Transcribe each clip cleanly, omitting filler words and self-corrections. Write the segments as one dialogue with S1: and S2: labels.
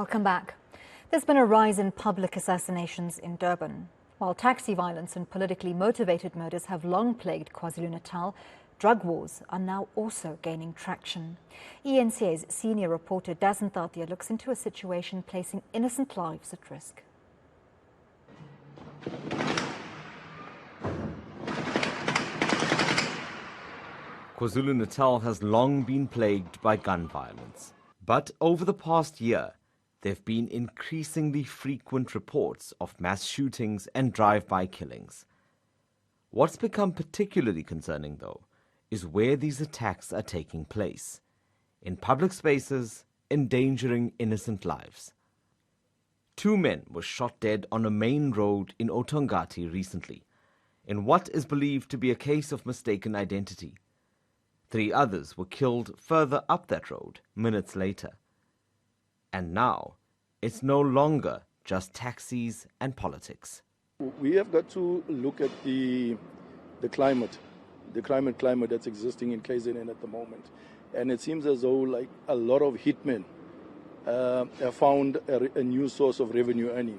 S1: Welcome back. There's been a rise in public assassinations in Durban. While taxi violence and politically motivated murders have long plagued KwaZulu-Natal, drug wars are now also gaining traction. eNCA's senior reporter Dasen Thathiah looks into a situation placing innocent lives at risk.
S2: KwaZulu-Natal has long been plagued by gun violence. But over the past year, there have been increasingly frequent reports of mass shootings and drive-by killings. What's become particularly concerning, though, is where these attacks are taking place. In public spaces, endangering innocent lives. 2 men were shot dead on a main road in Otongati recently, in what is believed to be a case of mistaken identity. 3 others were killed further up that road minutes later. And now, it's no longer just taxis and politics.
S3: We have got to look at the climate that's existing in KZN at the moment. And it seems as though like a lot of hitmen have found a new source of revenue earning.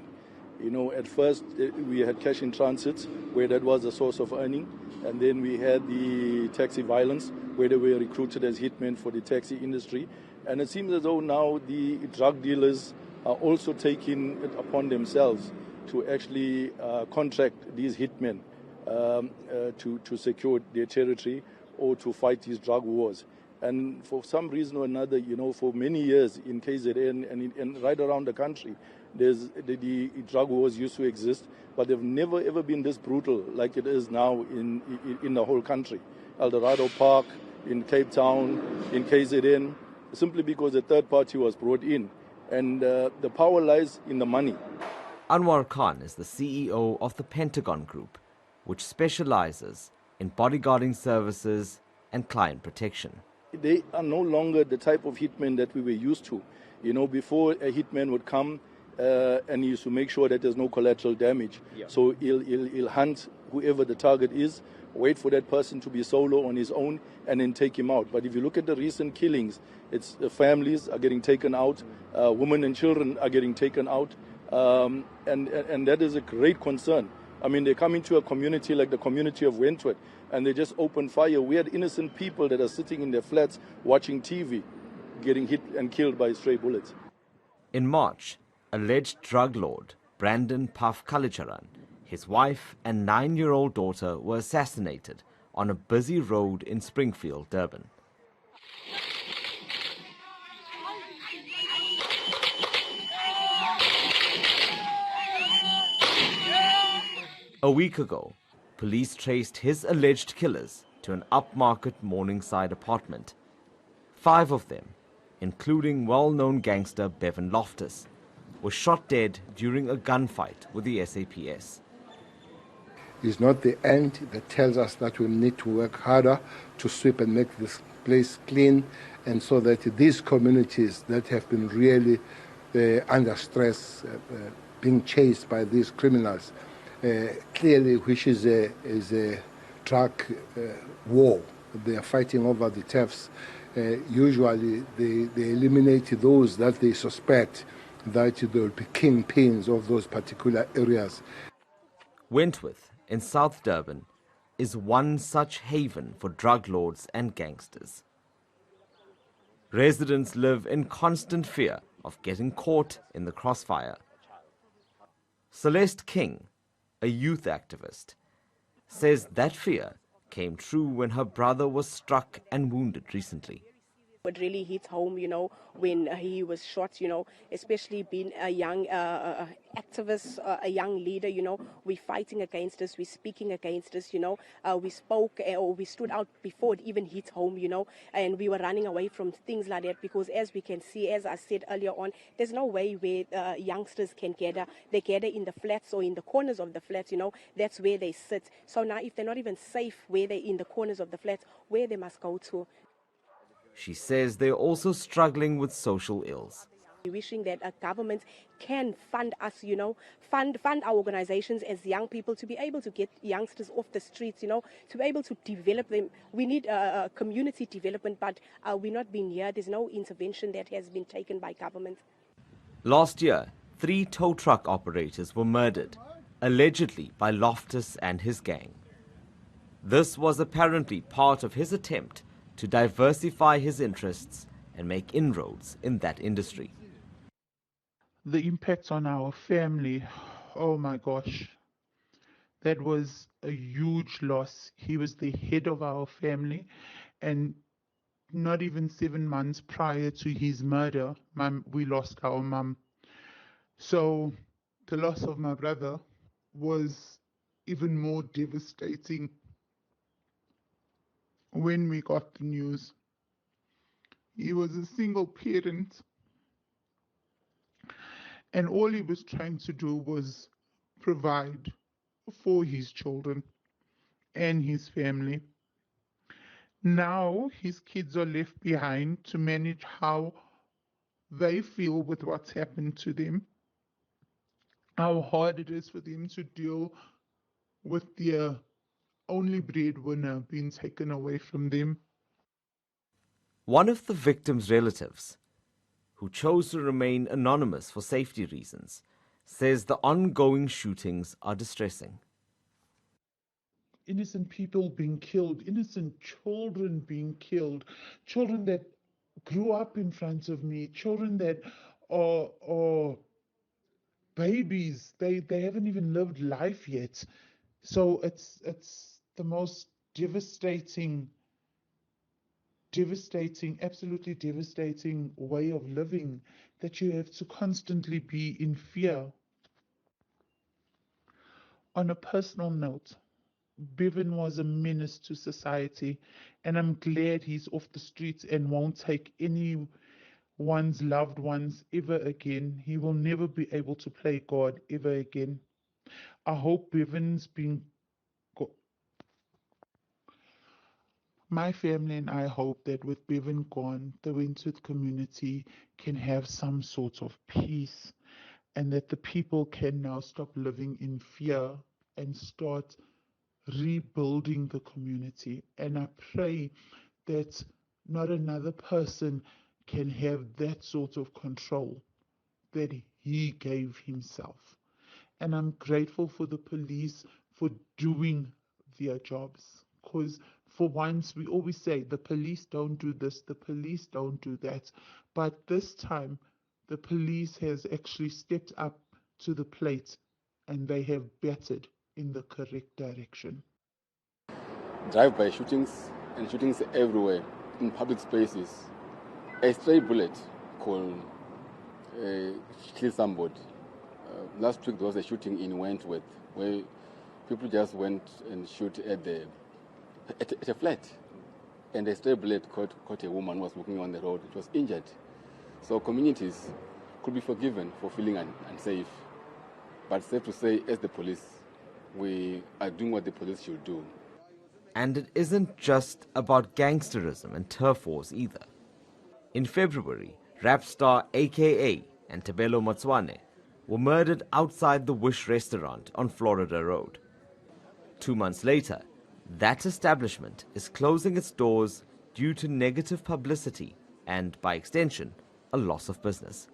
S3: You know, at first we had cash in transit, where that was a source of earning. And then we had the taxi violence, where they were recruited as hitmen for the taxi industry. And it seems as though now the drug dealers are also taking it upon themselves to actually contract these hitmen to secure their territory or to fight these drug wars. And for some reason or another, you know, for many years in KZN and right around the country, the drug wars used to exist, but they've never ever been this brutal like it is now in the whole country. Eldorado Park, in Cape Town, in KZN, simply because a third party was brought in. And the power lies in the money.
S2: Anwar Khan is the CEO of the Pentagon Group, which specializes in bodyguarding services and client protection.
S3: They are no longer the type of hitmen that we were used to. You know, before a hitman would come and he used to make sure that there's no collateral damage. Yeah. So he'll hunt whoever the target is, wait for that person to be solo on his own, and then take him out. But if you look at the recent killings, it's families are getting taken out, women and children are getting taken out, and that is a great concern. I mean, they come into a community like the community of Wentworth, and they just open fire. We had innocent people that are sitting in their flats watching TV, getting hit and killed by stray bullets.
S2: In March, alleged drug lord Brandon Puff Kalicharan, his wife and 9-year-old daughter were assassinated on a busy road in Springfield, Durban. A week ago, police traced his alleged killers to an upmarket Morningside apartment. 5 of them, including well-known gangster Bevan Loftus, were shot dead during a gunfight with the SAPS.
S4: It's not the end that tells us that we need to work harder to sweep and make this place clean, and so that these communities that have been really under stress, being chased by these criminals, clearly, which is a drug war. They are fighting over the thefts. Usually, they eliminate those that they suspect that they will be kingpins of those particular areas.
S2: Wentworth in South Durban is one such haven for drug lords and gangsters. Residents live in constant fear of getting caught in the crossfire. Celeste King, a youth activist, says that fear came true when her brother was struck and wounded recently.
S5: It really hit home, you know, when he was shot, you know, especially being a young activist, a young leader, you know, we're fighting against this, we're speaking against this, you know, we spoke or we stood out before it even hit home, you know, and we were running away from things like that because as we can see, as I said earlier on, there's no way where youngsters can gather. They gather in the flats or in the corners of the flats, you know, that's where they sit. So now if they're not even safe where they're in the corners of the flats, where they must go to.
S2: She says they're also struggling with social ills.
S5: We're wishing that a government can fund us, you know, fund our organizations as young people to be able to get youngsters off the streets, you know, to be able to develop them. We need community development, but we're not being here. There's no intervention that has been taken by government.
S2: Last year, 3 tow truck operators were murdered, allegedly by Loftus and his gang. This was apparently part of his attempt to diversify his interests and make inroads in that industry.
S6: The impact on our family, oh my gosh, that was a huge loss. He was the head of our family, and not even 7 months prior to his murder, we lost our mum. So the loss of my brother was even more devastating when we got the news. He was a single parent, and all he was trying to do was provide for his children and his family. Now his kids are left behind to manage how they feel with what's happened to them, how hard it is for them to deal with their only breadwinner being taken away from them.
S2: One of the victim's relatives, who chose to remain anonymous for safety reasons, says the ongoing shootings are distressing.
S6: Innocent people being killed, innocent children being killed, children that grew up in front of me, children that are babies. They haven't even lived life yet. So it's the most devastating, absolutely devastating way of living, that you have to constantly be in fear. On a personal note, Bevan was a menace to society, and I'm glad he's off the streets and won't take anyone's loved ones ever again. He will never be able to play God ever again. I hope Bevan's been. My family and I hope that with Bevan gone, the Wentworth community can have some sort of peace, and that the people can now stop living in fear and start rebuilding the community. And I pray that not another person can have that sort of control that he gave himself. And I'm grateful for the police for doing their jobs, because for once we always say the police don't do this, the police don't do that, but this time the police has actually stepped up to the plate and they have battered in the correct direction.
S7: Drive-by shootings and shootings everywhere in public spaces. A stray bullet could kill somebody. Last week there was a shooting in Wentworth where people just went and shoot at a flat, and a stray bullet caught a woman who was walking on the road. She was injured. So communities could be forgiven for feeling unsafe, but safe to say, as the police, we are doing what the police should do.
S2: And it isn't just about gangsterism and turf wars either. In February, rap star AKA and Tabelo Motswane were murdered outside the Wish restaurant on Florida Road. 2 months later, that establishment is closing its doors due to negative publicity and, by extension, a loss of business.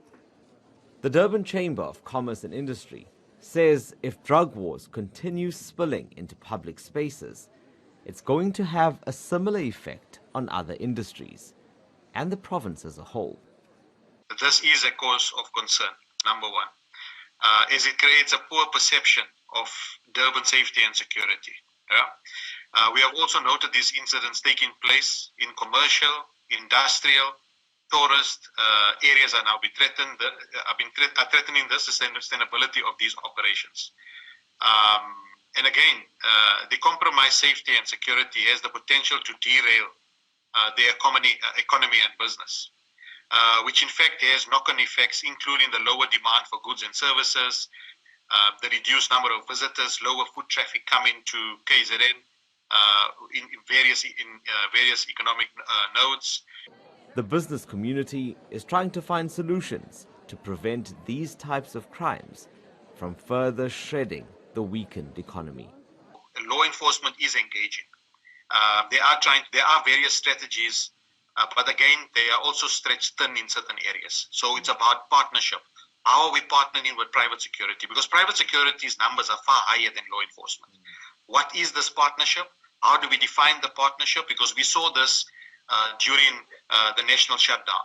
S2: The Durban Chamber of Commerce and Industry says if drug wars continue spilling into public spaces, it's going to have a similar effect on other industries and the province as a whole.
S8: This is a cause of concern, number one, as it creates a poor perception of Durban safety and security. Yeah? We have also noted these incidents taking place in commercial, industrial, tourist areas are now threatening the sustainability of these operations. And again, the compromised safety and security has the potential to derail the economy and business, which in fact has knock-on effects, including the lower demand for goods and services, the reduced number of visitors, lower foot traffic coming to KZN in various economic nodes.
S2: The business community is trying to find solutions to prevent these types of crimes from further shredding the weakened economy.
S8: Law enforcement is engaging. There are various strategies, but again, they are also stretched thin in certain areas. So it's about partnership How are we partnering with private security? Because private security's numbers are far higher than law enforcement. What is this partnership? How do we define the partnership? Because we saw this during the national shutdown.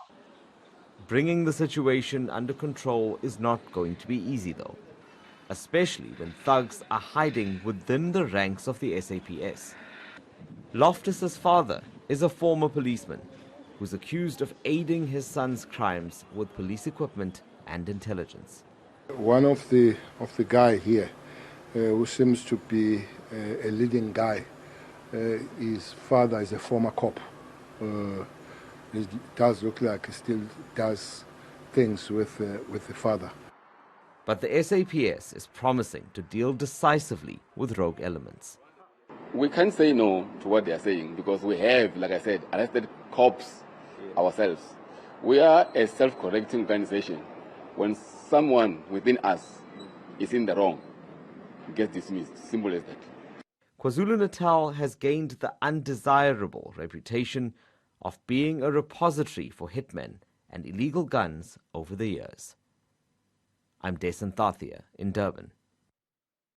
S2: Bringing the situation under control is not going to be easy, though, especially when thugs are hiding within the ranks of the SAPS. Loftus's father is a former policeman who's accused of aiding his son's crimes with police equipment and intelligence.
S4: One of the guy here who seems to be a leading guy, his father is a former cop. It does look like he still does things with the father.
S2: But the SAPS is promising to deal decisively with rogue elements.
S7: We can't say no to what they are saying because we have, like I said, arrested cops ourselves. We are a self-correcting organization. When someone within us is in the wrong, it gets dismissed. Simple as that.
S2: KwaZulu-Natal has gained the undesirable reputation of being a repository for hitmen and illegal guns over the years. I'm Dasen Thathiah in Durban.